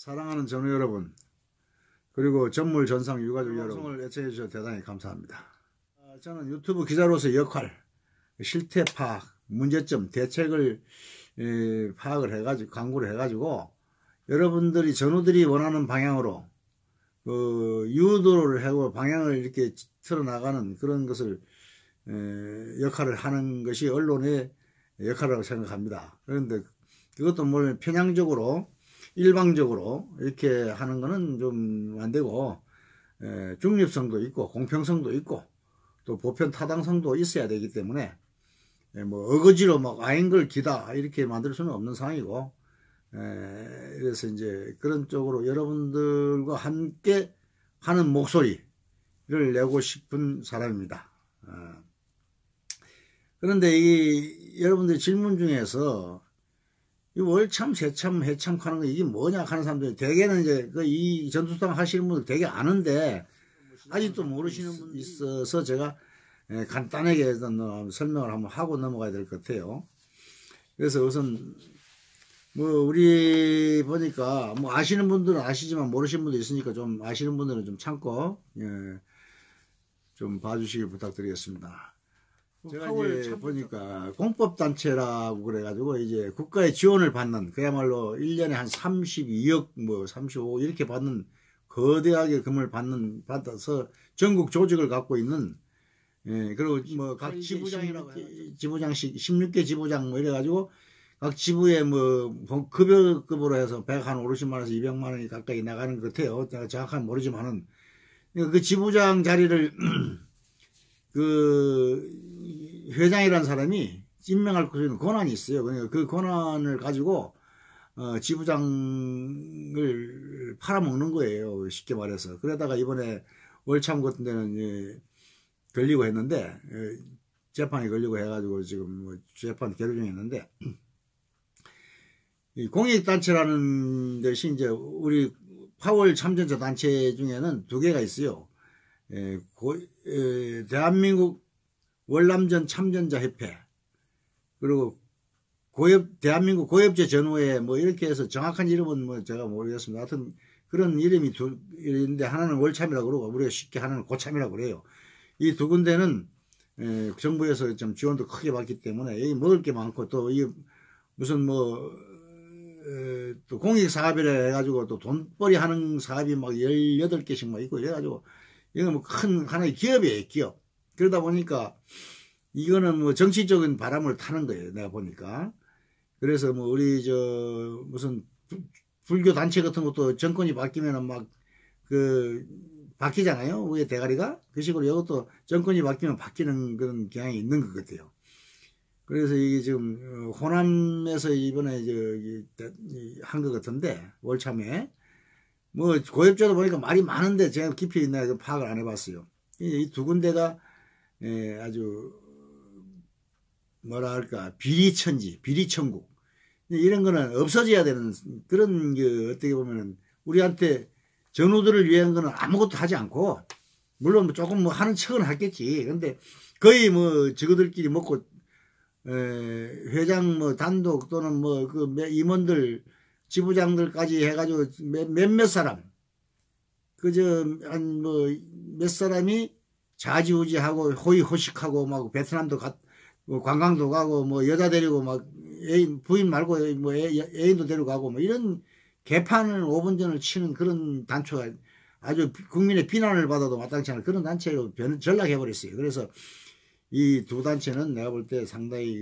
사랑하는 전우 여러분, 그리고 전물 전상 유가족 여러분, 애청해 주셔서 대단히 감사합니다. 저는 유튜브 기자로서의 역할, 실태 파악, 문제점, 대책을 파악을 해가지고 광고를 해가지고 여러분들이 전우들이 원하는 방향으로 유도를 하고 방향을 이렇게 틀어나가는 그런 것을 역할을 하는 것이 언론의 역할이라고 생각합니다. 그런데 그것도 물론 편향적으로 일방적으로 이렇게 하는 거는 좀 안 되고 중립성도 있고 공평성도 있고 또 보편 타당성도 있어야 되기 때문에 뭐 어거지로 막 아인걸 기다 이렇게 만들 수는 없는 상황이고, 그래서 이제 그런 쪽으로 여러분들과 함께 하는 목소리를 내고 싶은 사람입니다. 그런데 이 여러분들 질문 중에서 이 월참, 세참, 해참 하는 거 이게 뭐냐 하는 사람들이 대개는 이제 이 전투수당 하시는 분들 되게 아는데 아직도 모르시는 분이 있어서 제가 간단하게 설명을 한번 하고 넘어가야 될 것 같아요. 그래서 우선 뭐 우리 보니까 뭐 아시는 분들은 아시지만 모르시는 분도 있으니까 좀 아시는 분들은 좀 참고 좀 봐주시길 부탁드리겠습니다. 제가 이제 보니까 공법단체라고 그래가지고 이제 국가의 지원을 받는 그야말로 1년에 한 32억 뭐 35억 이렇게 받는 거대하게 금을 받아서 전국 조직을 갖고 있는, 그리고 뭐 각 지부장이라고 지부장씩 16개 지부장 뭐 이래가지고 각 지부에 뭐 급여급으로 해서 150만 원에서 200만 원이 가까이 나가는 것 같아요. 제가 정확하게 모르지만은 그 지부장 자리를 그 회장이라는 사람이 임명할 수 있는 권한이 있어요. 그러니까 그 권한을 가지고 지부장을 팔아먹는 거예요. 쉽게 말해서. 그러다가 이번에 월참 같은 데는 걸리고 했는데, 재판이 걸리고 해가지고 지금 뭐 재판 계류 중에 있는데, 이 공익단체라는 것이 이제 우리 파월 참전자 단체 중에는 두 개가 있어요. 대한민국 월남전 참전자 협회, 그리고 대한민국 고엽제 전후회 뭐 이렇게 해서 정확한 이름은 뭐 제가 모르겠습니다. 하여튼 그런 이름이 두 있는데 하나는 월참이라고 그러고 우리가 쉽게 하나는 고참이라고 그래요. 이 두 군데는 정부에서 좀 지원도 크게 받기 때문에 여기 먹을 게 많고 또 이 무슨 뭐 또 공익 사업이라 해가지고 또 돈벌이 하는 사업이 막 18개씩 막 있고 이래가지고 이건 뭐 큰 하나의 기업이에요, 기업. 그러다 보니까 이거는 뭐 정치적인 바람을 타는 거예요, 내가 보니까. 그래서 뭐 우리 무슨 불교 단체 같은 것도 정권이 바뀌면은 막 바뀌잖아요, 위에 대가리가. 그 식으로 이것도 정권이 바뀌면 바뀌는 그런 경향이 있는 것 같아요. 그래서 이게 지금 호남에서 이번에 한 것 같은데, 월참에 뭐 고엽제도 보니까 말이 많은데 제가 깊이 있나 파악을 안 해봤어요. 이 두 군데가 아주 뭐라 할까 비리천지, 비리천국 이런 거는 없어져야 되는 그런 어떻게 보면은 우리한테 전우들을 위한 거는 아무것도 하지 않고, 물론 뭐 조금 뭐 하는 척은 하겠지. 근데 거의 뭐 저거들끼리 먹고 회장 뭐 단독 또는 뭐 그 임원들 지부장들까지 해가지고 몇몇 사람 한 뭐 몇 사람이 좌지우지하고 호의호식하고 막 베트남도 뭐 관광도 가고 뭐 여자 데리고 막 부인 말고 뭐 애인도 데리고 가고 뭐 이런 개판을 5분 전을 치는 그런 단체가 아주 국민의 비난을 받아도 마땅치 않은 그런 단체로 전락해 버렸어요. 그래서 이 두 단체는 내가 볼 때 상당히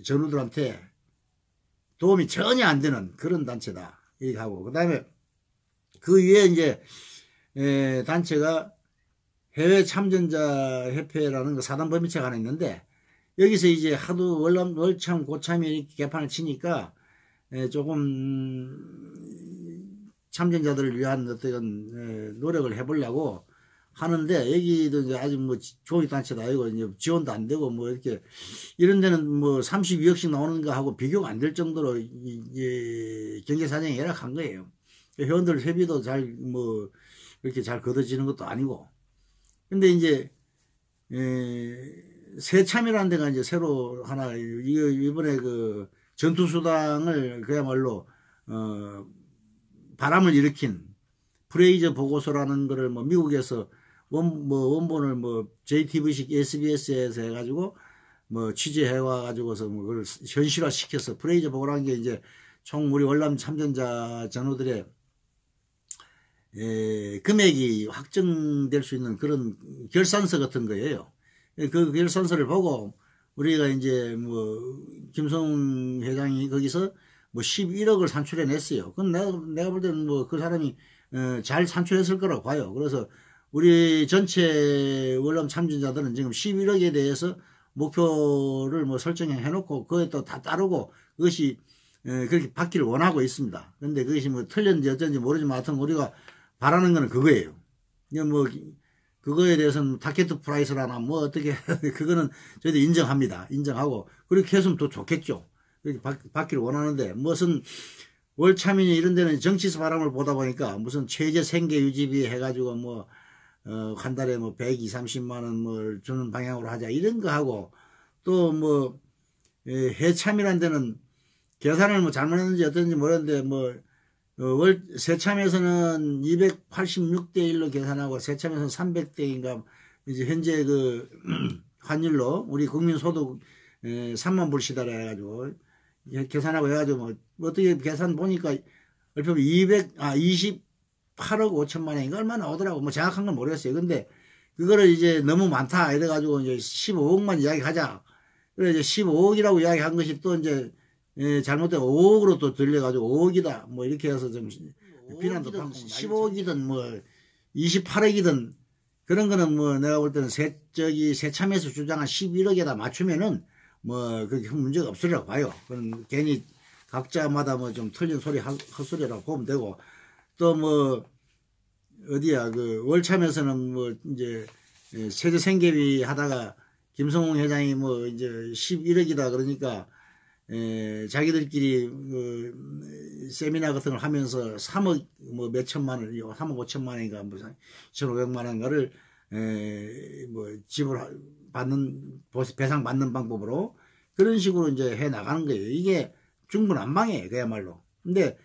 전우들한테 도움이 전혀 안 되는 그런 단체다 이렇게 하고, 그 다음에 그 위에 이제 단체가 해외 참전자 협회라는 거 사단법인체가 하나 있는데, 여기서 이제 하도 월참 고참이 이렇게 개판을 치니까 조금 참전자들을 위한 어떤 노력을 해보려고 하는데, 여기도 이제 아직 뭐 종익단체도 아니고 이제 지원도 안 되고 뭐 이렇게 이런 데는 뭐 32억씩 나오는 거 하고 비교가 안 될 정도로 경제 사정이 열악한 거예요. 회원들 회비도 잘 뭐 이렇게 잘 걷어지는 것도 아니고. 근데 이제 새참이라는 데가 이제 새로 하나 이번에 그 전투수당을 그야말로 바람을 일으킨 프레이저 보고서라는 거를 뭐 미국에서 원본을 뭐 JTBC, SBS에서 해가지고 뭐 취재해 와가지고서 뭐 그걸 현실화 시켜서 프레이저 보고라는 게 이제 총 우리 월남 참전자 전우들의 금액이 확정될 수 있는 그런 결산서 같은 거예요. 그 결산서를 보고 우리가 이제 뭐 김성웅 회장이 거기서 뭐 11억을 산출해냈어요. 그건 내가 볼 때는 뭐 그 사람이 잘 산출했을 거라고 봐요. 그래서 우리 전체 월남 참전자들은 지금 11억에 대해서 목표를 뭐 설정해 놓고 그에 또 다 따르고 그것이 그렇게 받기를 원하고 있습니다. 근데 그것이 뭐 틀렸는지 어쩐지 모르지만 하여튼 우리가 바라는 거는 그거예요. 뭐 그거에 대해서는 타켓 프라이스라나 뭐 어떻게 그거는 저희도 인정합니다. 인정하고 그렇게 했으면 더 좋겠죠. 그렇게 받기를 원하는데 무슨 월참이니 이런 데는 정치수 바람을 보다 보니까 무슨 최저 생계 유지비 해가지고 뭐 한 달에 뭐 120, 30만 원 뭐 주는 방향으로 하자 이런 거 하고 또 뭐 해참이라는 데는 계산을 뭐 잘못했는지 어떤지 모르겠는데 뭐 세참에서는 286대 1로 계산하고 세참에서는 300대인가 이제 현재 그 환율로 우리 국민 소득 3만 불시다라 해가지고 계산하고 해가지고 뭐 어떻게 계산 보니까 얼핏 28억 5천만 원인가 얼마 나오더라고. 뭐 정확한 건 모르겠어요. 근데 그거를 이제 너무 많다 이래가지고 이제 15억만 이야기하자. 그래 이제 15억이라고 이야기한 것이 또 이제 잘못된 5억으로 또 들려가지고 5억이다 뭐 이렇게 해서 좀 비난도 받고 15억이든 뭐 28억이든 그런 거는 뭐 내가 볼 때는 세참에서 주장한 11억에다 맞추면은 뭐 그렇게 큰 문제가 없으리라고 봐요. 그건 괜히 각자마다 뭐 좀 틀린 소리 헛소리라고 보면 되고 또 뭐 어디야 그 월참에서는 뭐 이제 세제 생계비 하다가 김성웅 회장이 뭐 이제 11억이다 그러니까 자기들끼리 그 세미나 같은 걸 하면서 3억 뭐 몇천만 원, 3억 5천만 원인가 뭐 1,500만 원가를 뭐 지불 받는 배상 받는 방법으로 그런 식으로 이제 해 나가는 거예요. 이게 중구난방이에요, 그야말로. 근데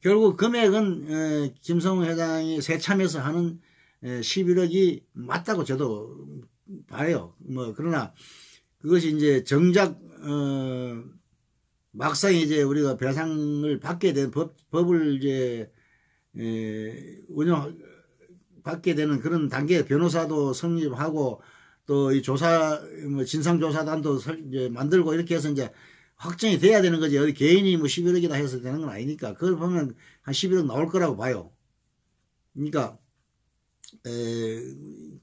결국 금액은 김성웅 회장이 세참에서 하는 11억이 맞다고 저도 봐요. 뭐 그러나 그것이 이제 정작 막상 이제 우리가 배상을 받게 된 법을 이제 운영 받게 되는 그런 단계에 변호사도 성립하고 또 이 조사 뭐 진상조사단도 이제 만들고 이렇게 해서 이제 확정이 돼야 되는 거지. 어디 개인이 뭐 11억이다 해서 되는 건 아니니까 그걸 보면 한 11억 나올 거라고 봐요. 그러니까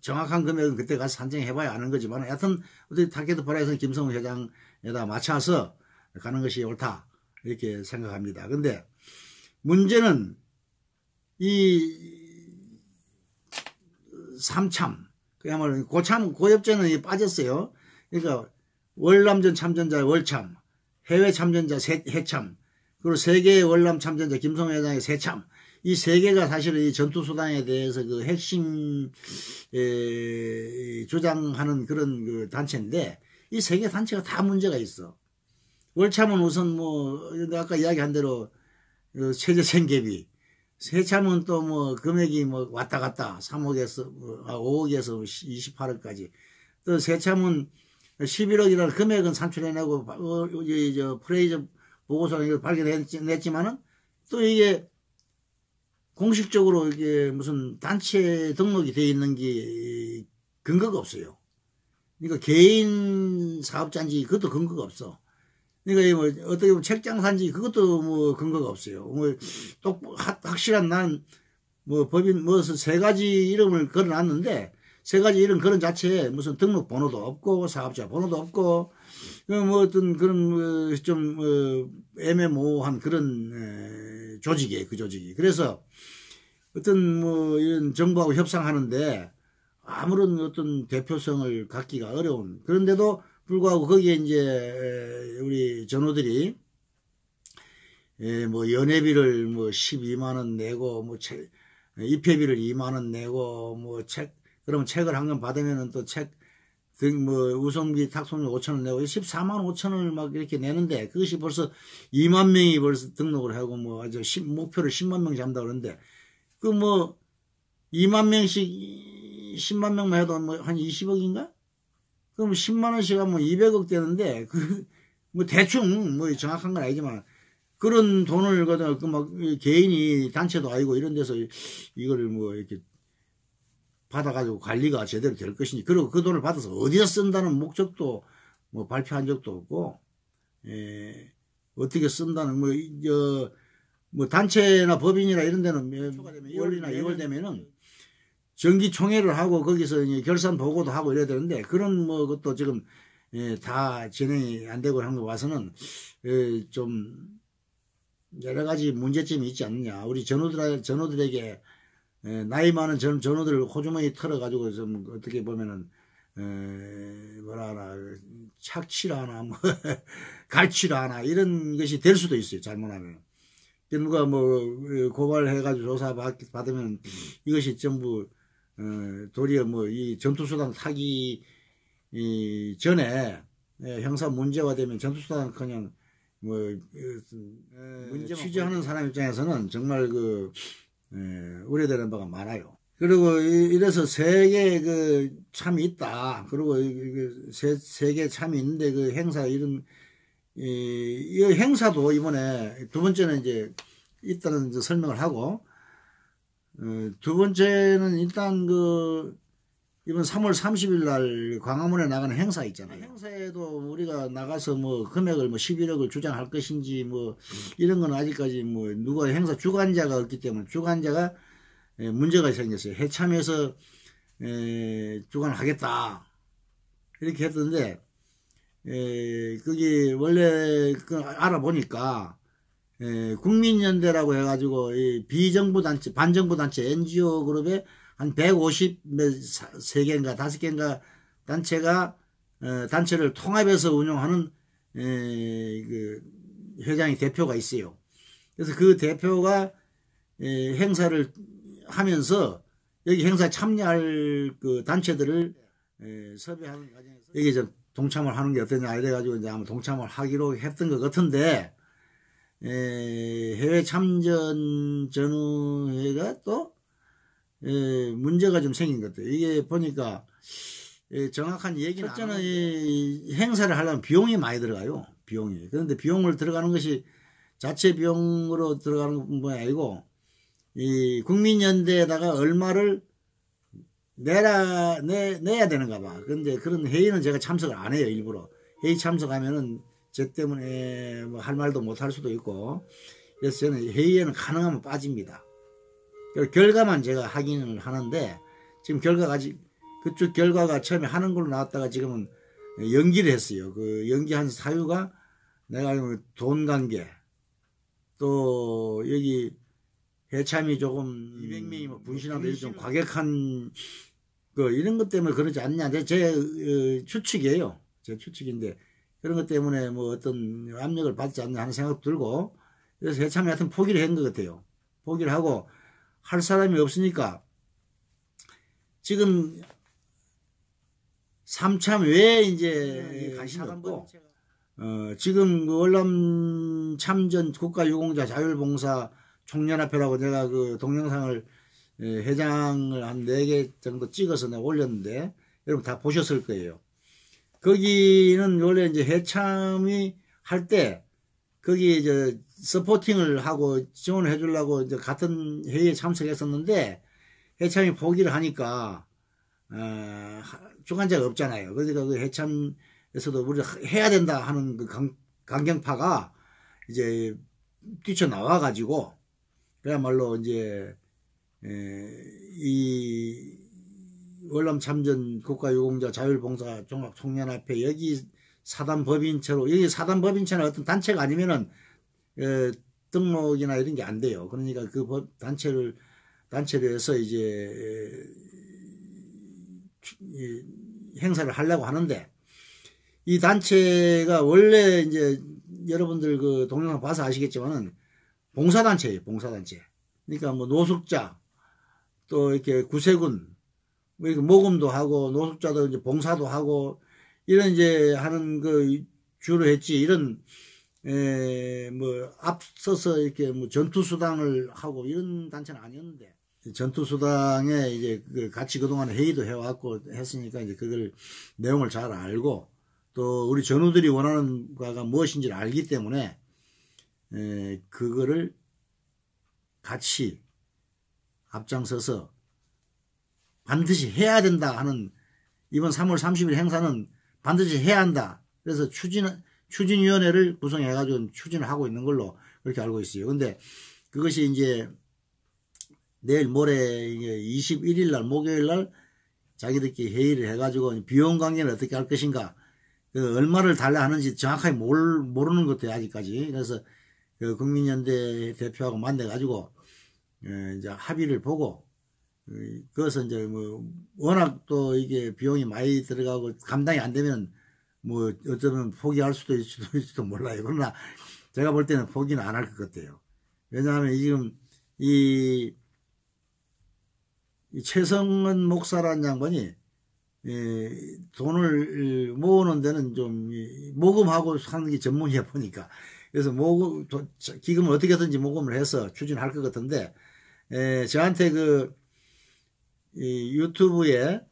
정확한 금액은 그때 가서 산정해봐야 아는 거지만 하여튼 어떻게 타켓 프라이스는 김성웅 회장에다 맞춰서 가는 것이 옳다 이렇게 생각합니다. 근데 문제는 이 삼참 그야말로 고엽제는 빠졌어요. 그러니까 월남전 참전자 월참, 해외 참전자 해참, 그리고 세계 월남 참전자 김성웅 회장의 세참, 이 세 개가 사실은 이 전투수단에 대해서 그 핵심 주장하는 그런 그 단체인데 이 세 개 단체가 다 문제가 있어. 월참은 우선 뭐 아까 이야기한 대로 최저 생계비, 세참은 또 뭐 금액이 뭐 왔다 갔다 3억에서 5억에서 28억까지, 또 세참은 11억이라는 금액은 산출해내고 저 프레이저 보고서를 발견했지만은 또 이게 공식적으로 이게 무슨 단체 등록이 되어 있는 게 근거가 없어요. 그러니까 개인 사업자인지 그것도 근거가 없어. 그러니까 뭐 어떻게 보면 책장사인지 그것도 뭐 근거가 없어요. 뭐 또 확실한 난 뭐 법인 무슨 세 가지 이름을 걸어놨는데 세 가지 이름 그런 자체에 무슨 등록 번호도 없고 사업자 번호도 없고 뭐 어떤 그런 좀 애매모호한 그런 조직이에요, 그 조직이. 그래서 어떤 뭐 이런 정부하고 협상하는데 아무런 어떤 대표성을 갖기가 어려운, 그런데도 불구하고 거기에 이제 우리 전우들이 뭐 연회비를 뭐 12만 원 내고 뭐 입회비를 2만 원 내고 뭐 그러면 책을 한 권 받으면은 또 책 뭐 우선비 탁송료 5,000원 내고 14만 5천원을 막 이렇게 내는데 그것이 벌써 2만 명이 벌써 등록을 하고 뭐 아주 목표를 10만 명 잡는다 그러는데 그 뭐 2만 명씩 10만 명만 해도 뭐 한 20억인가? 그럼 10만 원씩 하면 200억 되는데 그 뭐 대충 뭐 정확한 건 아니지만 그런 돈을 그 막 개인이 단체도 아니고 이런 데서 이거를 뭐 이렇게 받아가지고 관리가 제대로 될 것인지, 그리고 그 돈을 받아서 어디서 쓴다는 목적도 뭐 발표한 적도 없고, 어떻게 쓴다는, 뭐 단체나 법인이나 이런 데는 1월이나 2월 되면은 정기총회를 하고 거기서 이제 결산 보고도 하고 이래야 되는데, 그런 뭐 것도 지금 다 진행이 안 되고 한 거 봐서는 좀 여러 가지 문제점이 있지 않느냐. 우리 전우들에게 나이 많은 전우들 호주머니 털어가지고 좀 어떻게 보면은 뭐라 하나 착취를 하나 뭐 갈취를 하나 이런 것이 될 수도 있어요. 잘못하면. 누가 뭐 고발해가지고 조사 받으면 이것이 전부 도리어 뭐 이 전투수단 타기 전에 형사 문제가 되면 전투수단 그냥 뭐 취재하는 사람 입장에서는 정말 우려되는 바가 많아요. 그리고 이래서 세계 참이 있다. 그리고 세계 참이 있는데 그 행사 이 행사도 이번에 두 번째는 이제 있다는 설명을 하고, 두 번째는 일단 이번 3월 30일 날 광화문에 나가는 행사 있잖아요. 행사에도 우리가 나가서 뭐 금액을 뭐 11억을 주장할 것인지 뭐 이런 건 아직까지 뭐 누가 행사 주관자가 없기 때문에 주관자가 문제가 생겼어요. 해참에서 주관하겠다 이렇게 했던데, 그게 원래 알아보니까 국민연대라고 해가지고 비정부 단체, 반정부 단체 NGO 그룹에 한 153개인가 5개인가 단체가 단체를 통합해서 운영하는 회장이 대표가 있어요. 그래서 그 대표가 행사를 하면서 여기 행사에 참여할 그 단체들을 섭외하는 과정에서 여기 좀 동참을 하는 게 어떠냐 이래가지고 이제 아마 동참을 하기로 했던 것 같은데, 해외 참전 전우회가 또 문제가 좀 생긴 것 같아요. 이게 보니까 정확한 얘기는, 첫째는 이 행사를 하려면 비용이 많이 들어가요. 비용이. 그런데 비용을 들어가는 것이 자체 비용으로 들어가는 건 아니고 이 국민연대에다가 얼마를 내야 되는가 봐. 그런데 그런 회의는 제가 참석을 안 해요. 일부러. 회의 참석하면은 제 때문에 뭐 할 말도 못 할 수도 있고, 그래서 저는 회의에는 가능하면 빠집니다. 결과만 제가 확인을 하는데, 지금 그쪽 결과가 처음에 하는 걸로 나왔다가 지금은 연기를 했어요. 그 연기한 사유가 내가 알기로 돈 관계, 또 여기 해참이 조금 200명이 뭐 분신하고 좀 과격한 이런 것 때문에 그러지 않냐. 제 추측이에요. 제 추측인데, 그런 것 때문에 뭐 어떤 압력을 받지 않냐 하는 생각도 들고, 그래서 해참이 하여튼 포기를 한 것 같아요. 포기를 하고 할 사람이 없으니까 지금 삼참 외에 이제 관심이 없고, 지금 월남 참전 국가유공자 자율봉사 총연합회라고 내가 그 동영상을 회장을 한 4개 정도 찍어서 내가 올렸는데 여러분 다 보셨을 거예요. 거기는 원래 이제 해참이 할 때 거기 이제 서포팅을 하고 지원을 해주려고 이제 같은 회의에 참석했었는데, 해참이 포기를 하니까 주관자가 없잖아요. 그러니까 그 해참에서도 우리가 해야 된다 하는 그 강경파가 이제 뛰쳐나와 가지고 그야말로 이제 이 월남 참전 국가유공자 자율봉사 종합총연합회 여기 사단법인체로, 여기 사단법인체나 어떤 단체가 아니면은 등록이나 이런 게 안 돼요. 그러니까 그 단체를 해서 이제 행사를 하려고 하는데, 이 단체가 원래 이제 여러분들 그 동영상 봐서 아시겠지만은 봉사단체예요. 봉사단체. 그러니까 뭐 노숙자, 또 이렇게 구세군, 뭐 이렇게 모금도 하고 노숙자도 이제 봉사도 하고 이런 이제 하는 그 주로 했지 이런 뭐 앞서서 이렇게 뭐 전투수당을 하고 이런 단체는 아니었는데 전투수당에 이제 그 같이 그동안 회의도 해왔고 했으니까 이제 그걸 내용을 잘 알고 또 우리 전우들이 원하는 바가 무엇인지를 알기 때문에 그거를 같이 앞장서서 반드시 해야 된다 하는 이번 3월 30일 행사는 반드시 해야 한다. 그래서 추진위원회를 구성해가지고 추진을 하고 있는 걸로 그렇게 알고 있어요. 근데 그것이 이제 내일 모레 21일 날 목요일 날 자기들끼리 회의를 해가지고 비용 관계는 어떻게 할 것인가, 그 얼마를 달라 하는지 정확하게 모르는 것도 아직까지. 그래서 그 국민연대 대표하고 만나가지고 이제 합의를 보고 그것은 이제 뭐 워낙 또 이게 비용이 많이 들어가고 감당이 안 되면 뭐 어쩌면 포기할 수도 있을지도 몰라요. 그러나 제가 볼 때는 포기는 안 할 것 같아요. 왜냐하면 지금 이 최성은 목사라는 양반이 돈을 모으는 데는 좀 모금하고 하는 게 전문이야 보니까. 그래서 기금을 어떻게든지 모금을 해서 추진할 것 같은데 저한테 그 유튜브에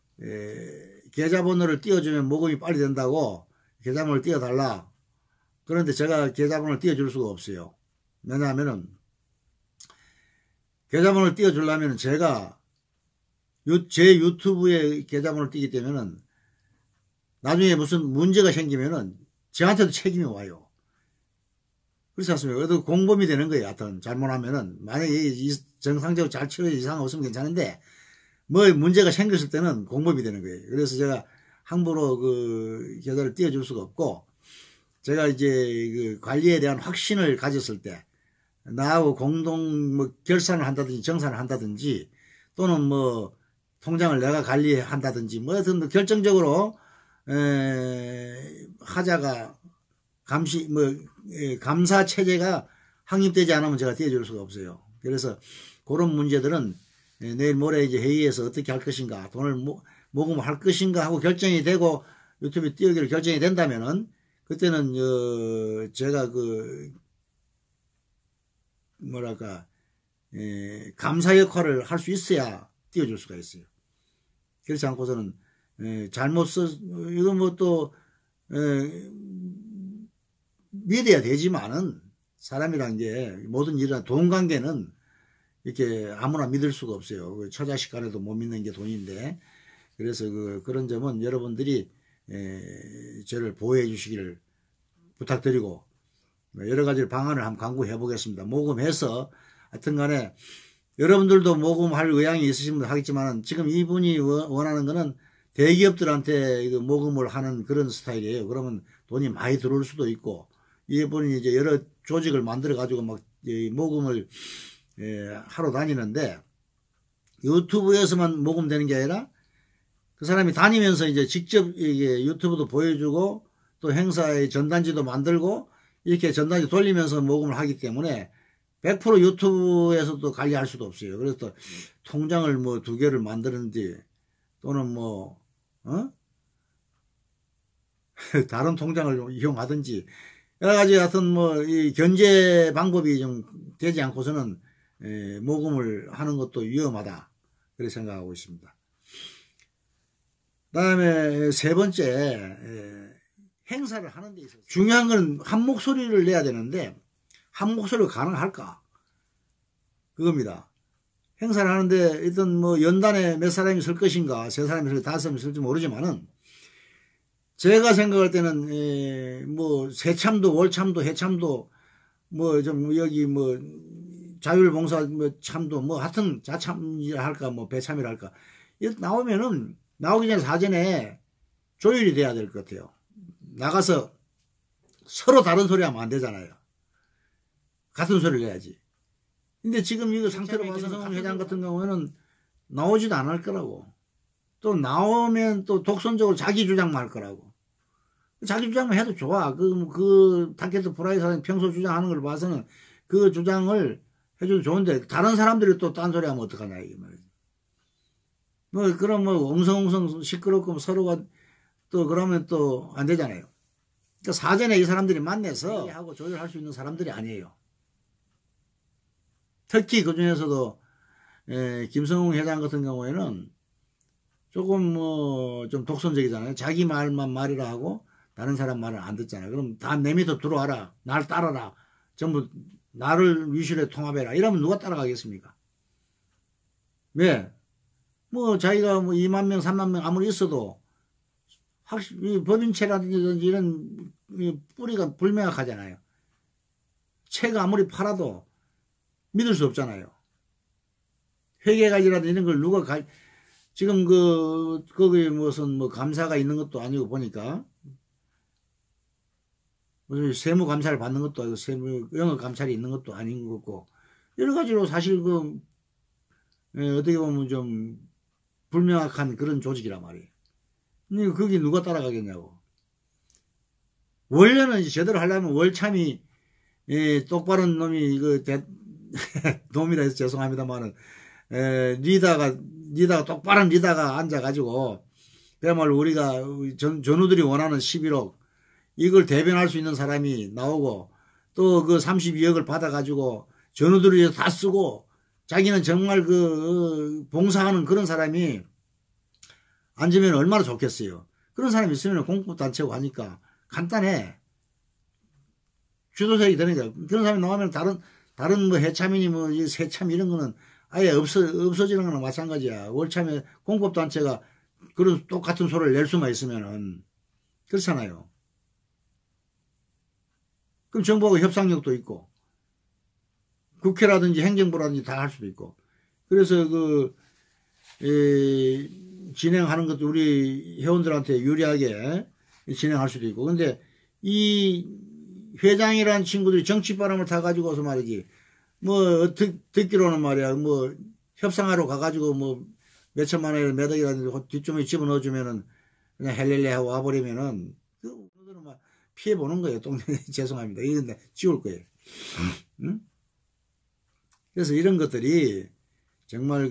계좌번호를 띄워주면 모금이 빨리 된다고 계좌번호를 띄워달라. 그런데 제가 계좌번호를 띄워줄 수가 없어요. 왜냐하면은 계좌번호를 띄워주려면 제가 제 유튜브에 계좌번호를 띄기 때문에는 나중에 무슨 문제가 생기면은 저한테도 책임이 와요. 그렇지 않습니까? 그래도 공범이 되는 거예요. 하여튼 잘못하면은 만약에 정상적으로 잘 치러져 이상 없으면 괜찮은데 뭐 문제가 생겼을 때는 공범이 되는 거예요. 그래서 제가 함부로 그 계좌를 띄워줄 수가 없고, 제가 이제 그 관리에 대한 확신을 가졌을 때 나하고 공동 뭐 결산을 한다든지 정산을 한다든지 또는 뭐 통장을 내가 관리한다든지 뭐 하여튼 결정적으로 하자가 감사 체제가 확립되지 않으면 제가 띄워줄 수가 없어요. 그래서 그런 문제들은 내일 모레 이제 회의에서 어떻게 할 것인가, 돈을 모금할 것인가 하고 결정이 되고 유튜브에 띄우기로 결정이 된다면은 그때는 제가 그 뭐랄까 감사 역할을 할 수 있어야 띄워줄 수가 있어요. 그렇지 않고서는 잘못 이건 뭐 또 믿어야 되지만은 사람이란 게 모든 일이나 돈 관계는 이렇게 아무나 믿을 수가 없어요. 처자식 간에도 못 믿는 게 돈인데, 그래서 그런 점은 여러분들이 저를 보호해 주시기를 부탁드리고 여러 가지 방안을 한번 강구해 보겠습니다. 모금해서 하여튼 간에 여러분들도 모금할 의향이 있으신 분들 하겠지만 지금 이분이 원하는 거는 대기업들한테 모금을 하는 그런 스타일이에요. 그러면 돈이 많이 들어올 수도 있고, 이분이 이제 여러 조직을 만들어 가지고 막 모금을 하러 다니는데 유튜브에서만 모금되는 게 아니라 그 사람이 다니면서 이제 직접 이게 유튜브도 보여주고 또 행사의 전단지도 만들고 이렇게 전단지 돌리면서 모금을 하기 때문에 100% 유튜브에서도 관리할 수도 없어요. 그래서 또 통장을 뭐 2개를 만드는지 또는 뭐 다른 통장을 이용하든지 여러 가지 하여튼 뭐 이 견제 방법이 좀 되지 않고서는 모금을 하는 것도 위험하다, 그렇게 생각하고 있습니다. 그다음에 세 번째, 행사를 하는 데 있어서 중요한 건 한 목소리를 내야 되는데 한 목소리가 가능할까, 그겁니다. 행사를 하는데 일단 뭐 연단에 몇 사람이 설 것인가, 3사람이 설지 5사람이 설지 모르지만은 제가 생각할 때는 뭐 새참도 월참도 해참도 뭐 좀 여기 뭐 자율봉사 뭐 참도 뭐 하여튼 자참이라 할까 뭐 배참이라 할까 이렇게 나오면은 나오기 전에 사전에 조율이 돼야 될 것 같아요. 나가서 서로 다른 소리 하면 안 되잖아요. 같은 소리를 해야지. 근데 지금 이거 상태로 봐서는 회장 같은 경우에는 나오지도 않을 거라고. 또 나오면 또 독선적으로 자기 주장만 할 거라고. 자기 주장만 해도 좋아. 그 타케트 프라이사는 평소 주장하는 걸 봐서는 그 주장을 해줘도 좋은데 다른 사람들이 또 딴소리 하면 어떡하냐 이게 말이지. 뭐, 그럼 뭐, 엉성엉성 시끄럽고 서로가 또 그러면 또 안 되잖아요. 그러니까 사전에 이 사람들이 만나서 하고 조율할 수 있는 사람들이 아니에요. 특히 그 중에서도 김성웅 회장 같은 경우에는 조금 뭐 좀 독선적이잖아요. 자기 말만 말이라 하고 다른 사람 말을 안 듣잖아요. 그럼 다 내 밑으로 들어와라. 날 따라라. 전부 나를 위실에 통합해라. 이러면 누가 따라가겠습니까? 왜? 뭐 자기가 뭐 2만 명, 3만 명 아무리 있어도 확실히 법인체라든지 이런 뿌리가 불명확하잖아요. 채가 아무리 팔아도 믿을 수 없잖아요. 회계관리라든지 이런 걸 누가 지금 거기에 무슨 뭐 감사가 있는 것도 아니고 보니까 무슨 세무 감사를 받는 것도 아니고 세무 영업 감찰이 있는 것도 아닌 것 같고 여러 가지로 사실 어떻게 보면 좀 불명확한 그런 조직이란 말이에요. 근데 거기 누가 따라가겠냐고. 원래는 이제 제대로 하려면 월참이 똑바른 놈이 놈이라 해서 죄송합니다만은 리더가 똑바른 리더가 앉아가지고 그야말로 우리가 전우들이 원하는 11억 이걸 대변할 수 있는 사람이 나오고 또 그 32억을 받아가지고 전우들이 다 쓰고 자기는 정말 봉사하는 그런 사람이 앉으면 얼마나 좋겠어요. 그런 사람이 있으면 공급단체고 하니까 간단해. 주도색이 되는 거야. 그런 사람이 나오면 다른 뭐 해참이니 뭐 세참 이런 거는 아예 없어지는 거나 마찬가지야. 월참에 공급단체가 그런 똑같은 소리를 낼 수만 있으면은 그렇잖아요. 그럼 정부하고 협상력도 있고 국회라든지 행정부라든지 다 할 수도 있고 그래서 진행하는 것도 우리 회원들한테 유리하게 진행할 수도 있고 근데 이 회장이라는 친구들이 정치바람을 타가지고서 말이지 뭐 듣기로는 말이야 뭐 협상하러 가가지고 뭐 몇천만 원이나 몇 억이라든지 뒷주머니 집어넣어주면은 그냥 헬렐레 하고 와버리면은 그들은 막 피해보는 거예요. 죄송합니다. 이런데 지울 거예요. 응? 그래서 이런 것들이 정말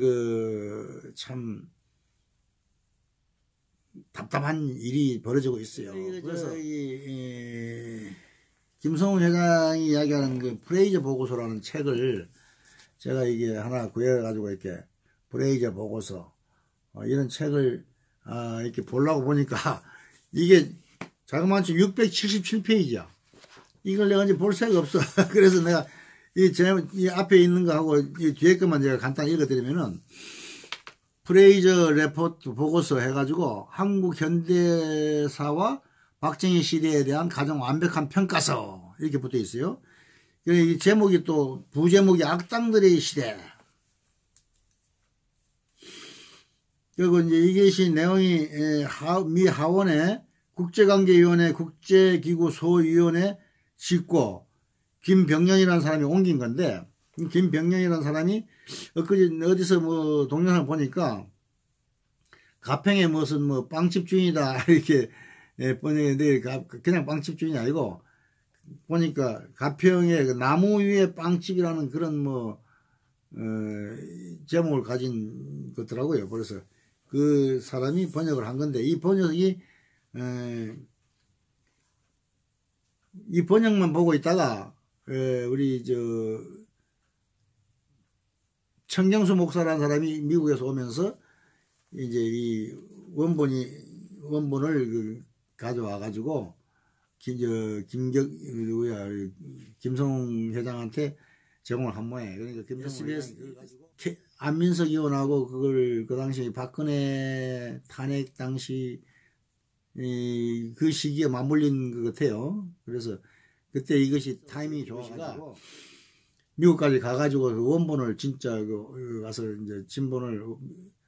참 답답한 일이 벌어지고 있어요. 그래서 김성훈 회장이 이야기하는 그 프레이저 보고서라는 책을 제가 이게 하나 구해가지고 이렇게 프레이저 보고서 이런 책을 이렇게 보려고 보니까 이게 자그마치 677페이지야. 이걸 내가 이제 볼 새가 없어. 그래서 내가 이 앞에 있는 거하고 이 뒤에 것만 제가 간단히 읽어드리면은 프레이저 레포트 보고서 해가지고 한국 현대사와 박정희 시대에 대한 가장 완벽한 평가서 이렇게 붙어 있어요. 이 제목이 또 부제목이 악당들의 시대. 그리고 이제 이것이 내용이 미 하원의 국제관계위원회 국제기구 소위원회 직고 김병년이라는 사람이 옮긴 건데 김병년이라는 사람이 어디서 뭐 동영상을 보니까 가평에 무슨 뭐 빵집 주인이다 이렇게 보내는데 그냥 빵집 주인이 아니고 보니까 가평에 나무 위에 빵집이라는 그런 제목을 가진 것더라고요. 그래서 그 사람이 번역을 한 건데 이 번역이 이 번역만 보고 있다가 우리 청경수 목사라는 사람이 미국에서 오면서 이제 이 원본을 가져와 가지고 김성웅 회장한테 제공을 한 모양이에요. 그러니까 SBS 안민석 의원하고 그 당시 박근혜 탄핵 당시 그 시기에 맞물린 것 같아요. 그래서 그때 이것이 타이밍이 좋아가지고 미국까지 가가지고 그 원본을 진짜 가서 이제 진본을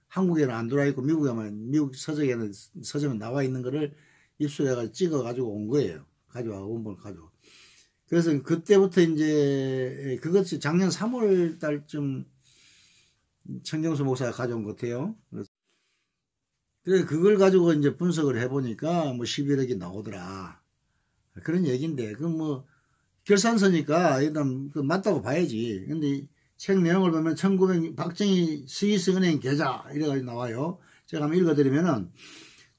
한국에는 안 들어와 있고 미국 서적에는 서점에 나와 있는 거를 입수해가지고 찍어가지고 온 거예요. 가져와 원본을 가지고. 그래서 그때부터 이제 그것이 작년 3월 달쯤 청경수 목사가 가져온 것 같아요. 그래서 그걸 가지고 이제 분석을 해보니까 뭐 11억이 나오더라. 그런 얘기인데, 결산서니까 일단 맞다고 봐야지. 근데 책 내용을 보면 1900 박정희 스위스 은행 계좌 이래가지고 나와요. 제가 한번 읽어드리면은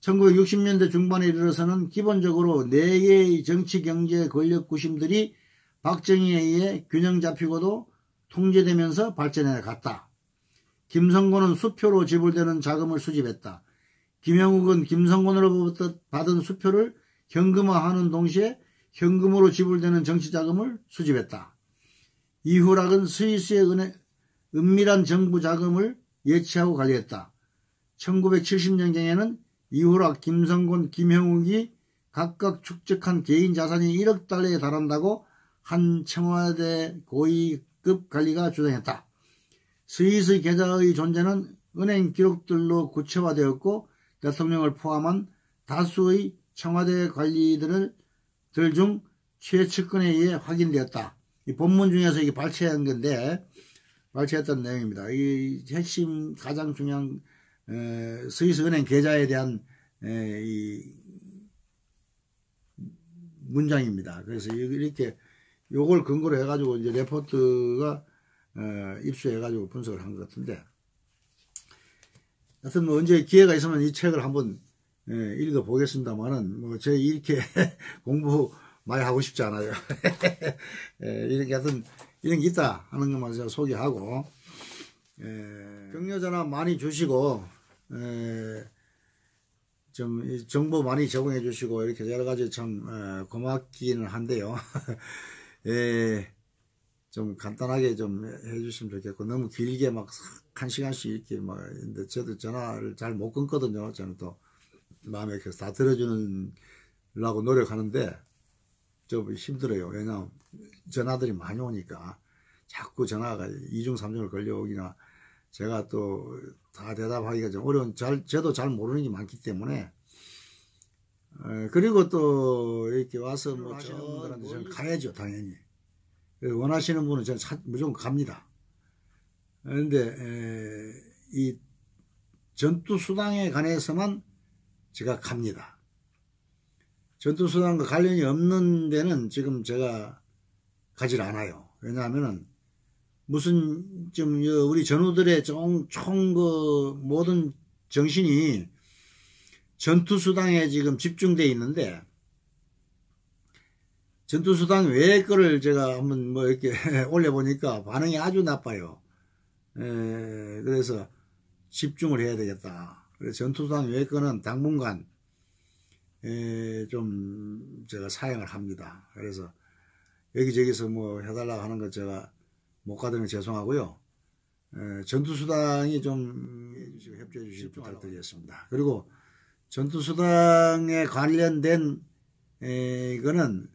1960년대 중반에 이르러서는 기본적으로 4개의 정치 경제 권력 구심들이 박정희에 의해 균형 잡히고도 통제되면서 발전해 갔다. 김성곤은 수표로 지불되는 자금을 수집했다. 김영욱은 김성곤으로부터 받은 수표를 현금화하는 동시에 현금으로 지불되는 정치자금을 수집했다. 이후락은 스위스의 은밀한 정부 자금을 예치하고 관리했다. 1970년경에는 이후락, 김성곤, 김형욱이 각각 축적한 개인 자산이 1억 달러에 달한다고 한 청와대 고위급 관리가 주장했다. 스위스 계좌의 존재는 은행 기록들로 구체화되었고 대통령을 포함한 다수의 청와대 관리들 중 최측근에 의해 확인되었다. 이 본문 중에서 이게 발췌한 건데, 발췌했던 내용입니다. 이 핵심 가장 중요한 스위스 은행 계좌에 대한 이 문장입니다. 그래서 이렇게 요걸 근거로 해가지고 이제 레포트가 입수해가지고 분석을 한 것 같은데, 하여튼 뭐 언제 기회가 있으면 이 책을 한번 읽어보겠습니다만은 뭐 제 이렇게 공부 많이 하고 싶지 않아요. 이렇게 하여튼 이런 게 있다 하는 것만 제가 소개하고, 격려전화 많이 주시고 좀 정보 많이 제공해 주시고 이렇게 여러 가지 참 고맙기는 한데요. 좀 간단하게 좀 해주시면 좋겠고, 너무 길게 막 1시간씩 이렇게 막, 근데 저도 전화를 잘 못 끊거든요. 저는 또 마음에 다 들어주려고 노력하는데 좀 힘들어요. 왜냐하면 전화들이 많이 오니까 자꾸 전화가 2중 3중을 걸려오기나 제가 또 다 대답하기가 좀 어려운, 저도 잘 모르는 게 많기 때문에, 그리고 또 이렇게 와서 뭐 하시는 분들한테 저는 가야죠, 당연히. 원하시는 분은 저는 무조건 갑니다. 그런데 이 전투수당에 관해서만 제가 갑니다. 전투수당과 관련이 없는 데는 지금 제가 가질 않아요. 왜냐하면은 무슨 좀 우리 전우들의 총 그 모든 정신이 전투수당에 지금 집중되어 있는데, 전투수당 외의 거를 제가 한번 뭐 이렇게 올려보니까 반응이 아주 나빠요. 그래서 집중을 해야 되겠다. 그래서 전투수당 외의 거는 당분간 좀 제가 사양을 합니다. 그래서 여기저기서 뭐 해달라고 하는 거 제가 못 가드리면 죄송하고요. 전투수당이 좀 협조해 주실 부탁드리겠습니다. 그리고 전투수당에 관련된 이거는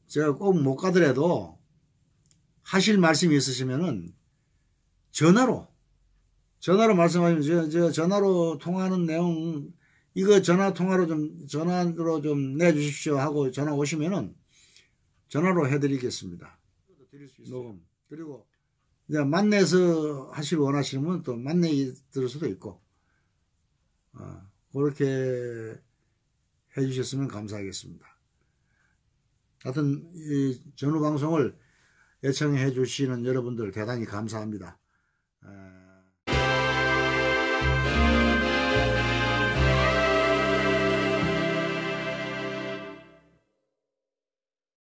제가 꼭 못 가더라도 하실 말씀이 있으시면은 전화로 말씀하시면 저 전화로 통화하는 내용 이거 전화로 좀 내주십시오 하고 전화 오시면은 전화로 해드리겠습니다. 녹음. 그리고 이제 만나서 하시길 원하시는 분은 또 만나 들을 수도 있고, 그렇게 해주셨으면 감사하겠습니다. 하여튼 이 전후 방송을 애청해 주시는 여러분들 대단히 감사합니다.